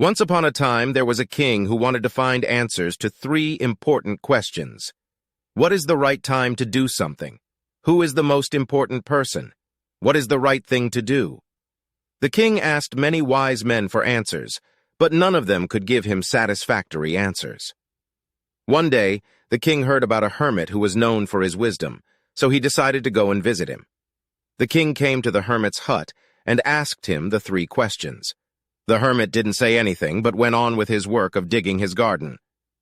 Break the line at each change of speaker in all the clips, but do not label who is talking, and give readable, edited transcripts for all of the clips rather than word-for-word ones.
Once upon a time, there was a king who wanted to find answers to three important questions. What is the right time to do something? Who is the most important person? What is the right thing to do? The king asked many wise men for answers, but none of them could give him satisfactory answers. One day, the king heard about a hermit who was known for his wisdom, so he decided to go and visit him. The king came to the hermit's hut and asked him the three questions. The hermit didn't say anything, but went on with his work of digging his garden.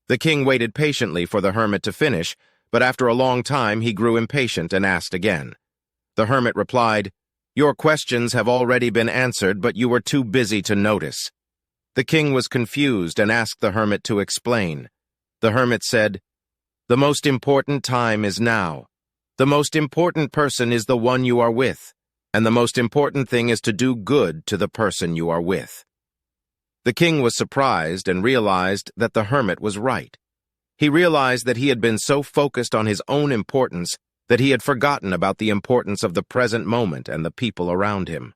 The king waited patiently for the hermit to finish, but after a long time he grew impatient and asked again. The hermit replied, "Your questions have already been answered, but you were too busy to notice." The king was confused and asked the hermit to explain. The hermit said, "The most important time is now. The most important person is the one you are with, and the most important thing is to do good to the person you are with." The king was surprised and realized that the hermit was right. He realized that he had been so focused on his own importance that he had forgotten about the importance of the present moment and the people around him.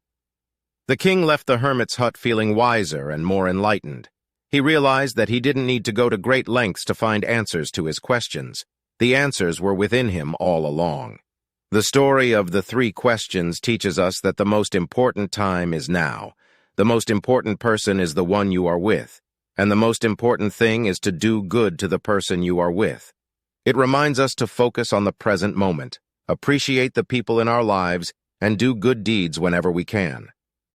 The king left the hermit's hut feeling wiser and more enlightened. He realized that he didn't need to go to great lengths to find answers to his questions. The answers were within him all along. The story of the three questions teaches us that the most important time is now. The most important person is the one you are with, and the most important thing is to do good to the person you are with. It reminds us to focus on the present moment, appreciate the people in our lives, and do good deeds whenever we can.